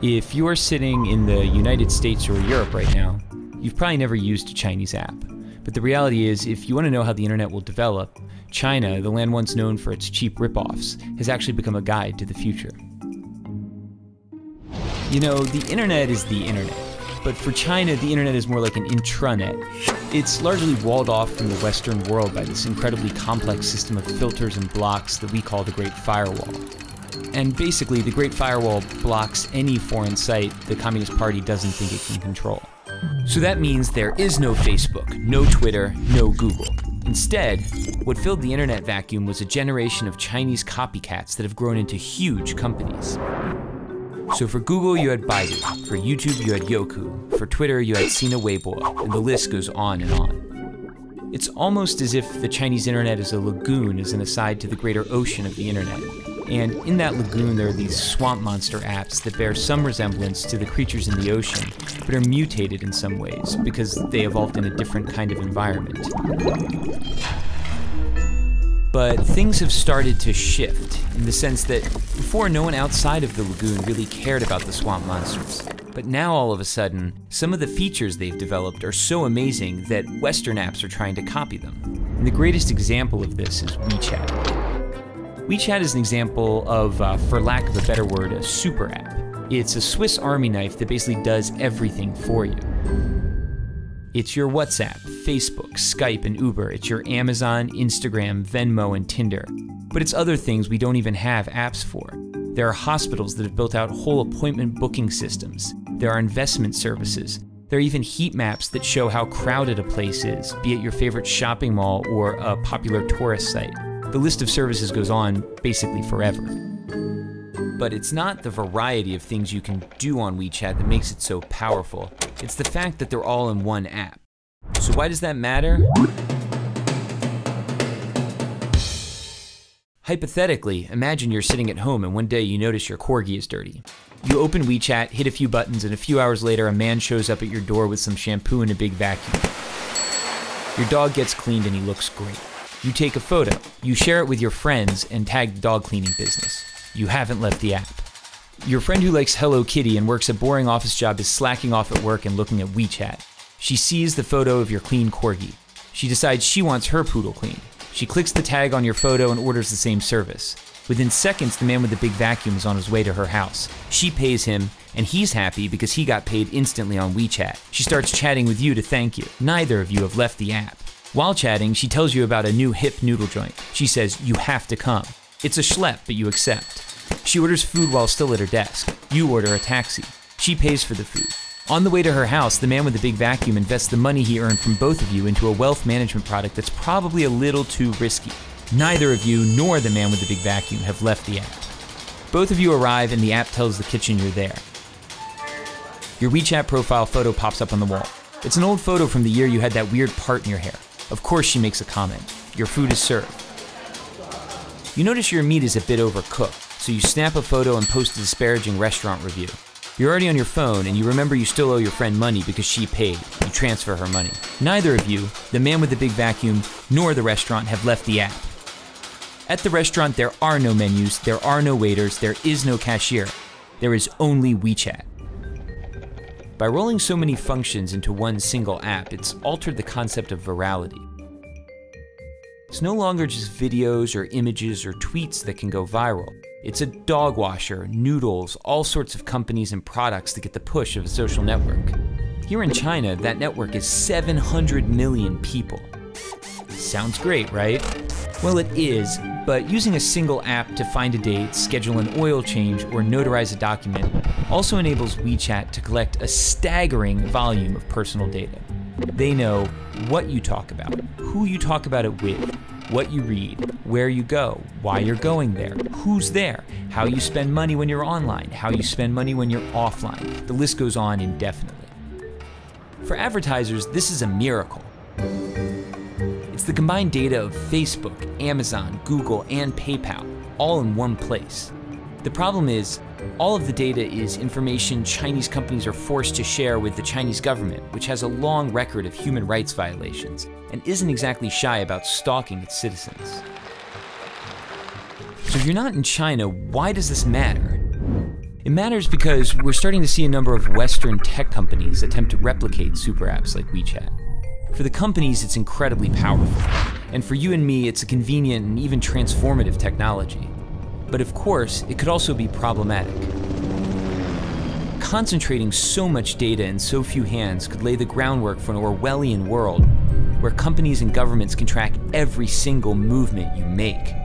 If you're sitting in the United States or Europe right now, you've probably never used a Chinese app. But the reality is, if you want to know how the internet will develop, China, the land once known for its cheap ripoffs, has actually become a guide to the future. You know, the internet is the internet. But for China, the internet is more like an intranet. It's largely walled off from the Western world by this incredibly complex system of filters and blocks that we call the Great Firewall. And basically, the Great Firewall blocks any foreign site the Communist Party doesn't think it can control. So that means there is no Facebook, no Twitter, no Google. Instead, what filled the internet vacuum was a generation of Chinese copycats that have grown into huge companies. So for Google, you had Baidu. For YouTube, you had Youku. For Twitter, you had Sina Weibo, and the list goes on and on. It's almost as if the Chinese internet is a lagoon as an aside to the greater ocean of the internet. And in that lagoon, there are these swamp monster apps that bear some resemblance to the creatures in the ocean, but are mutated in some ways because they evolved in a different kind of environment. But things have started to shift in the sense that before, no one outside of the lagoon really cared about the swamp monsters. But now all of a sudden, some of the features they've developed are so amazing that Western apps are trying to copy them. And the greatest example of this is WeChat. WeChat is an example of, for lack of a better word, a super app. It's a Swiss Army knife that basically does everything for you. It's your WhatsApp, Facebook, Skype, and Uber. It's your Amazon, Instagram, Venmo, and Tinder. But it's other things we don't even have apps for. There are hospitals that have built out whole appointment booking systems. There are investment services. There are even heat maps that show how crowded a place is, be it your favorite shopping mall or a popular tourist site. The list of services goes on basically forever. But it's not the variety of things you can do on WeChat that makes it so powerful. It's the fact that they're all in one app. So why does that matter? Hypothetically, imagine you're sitting at home and one day you notice your corgi is dirty. You open WeChat, hit a few buttons, and a few hours later a man shows up at your door with some shampoo and a big vacuum. Your dog gets cleaned and he looks great. You take a photo, you share it with your friends, and tag the dog cleaning business. You haven't left the app. Your friend who likes Hello Kitty and works a boring office job is slacking off at work and looking at WeChat. She sees the photo of your clean corgi. She decides she wants her poodle cleaned. She clicks the tag on your photo and orders the same service. Within seconds, the man with the big vacuum is on his way to her house. She pays him, and he's happy because he got paid instantly on WeChat. She starts chatting with you to thank you. Neither of you have left the app. While chatting, she tells you about a new hip noodle joint. She says, you have to come. It's a schlep, but you accept. She orders food while still at her desk. You order a taxi. She pays for the food. On the way to her house, the man with the big vacuum invests the money he earned from both of you into a wealth management product that's probably a little too risky. Neither of you nor the man with the big vacuum have left the app. Both of you arrive and the app tells the kitchen you're there. Your WeChat profile photo pops up on the wall. It's an old photo from the year you had that weird part in your hair. Of course she makes a comment. Your food is served. You notice your meat is a bit overcooked, so you snap a photo and post a disparaging restaurant review. You're already on your phone and you remember you still owe your friend money because she paid. You transfer her money. Neither of you, the man with the big vacuum, nor the restaurant have left the app. At the restaurant, there are no menus, there are no waiters, there is no cashier. There is only WeChat. By rolling so many functions into one single app, it's altered the concept of virality. It's no longer just videos or images or tweets that can go viral. It's a dog washer, noodles, all sorts of companies and products that get the push of a social network. Here in China, that network is 700 million people. Sounds great, right? Well, it is, but using a single app to find a date, schedule an oil change, or notarize a document also enables WeChat to collect a staggering volume of personal data. They know what you talk about, who you talk about it with, what you read, where you go, why you're going there, who's there, how you spend money when you're online, how you spend money when you're offline. The list goes on indefinitely. For advertisers, this is a miracle. It's the combined data of Facebook, Amazon, Google, and PayPal, all in one place. The problem is, all of the data is information Chinese companies are forced to share with the Chinese government, which has a long record of human rights violations, and isn't exactly shy about stalking its citizens. So if you're not in China, why does this matter? It matters because we're starting to see a number of Western tech companies attempt to replicate super apps like WeChat. For the companies, it's incredibly powerful, and for you and me, it's a convenient and even transformative technology. But of course, it could also be problematic. Concentrating so much data in so few hands could lay the groundwork for an Orwellian world where companies and governments can track every single movement you make.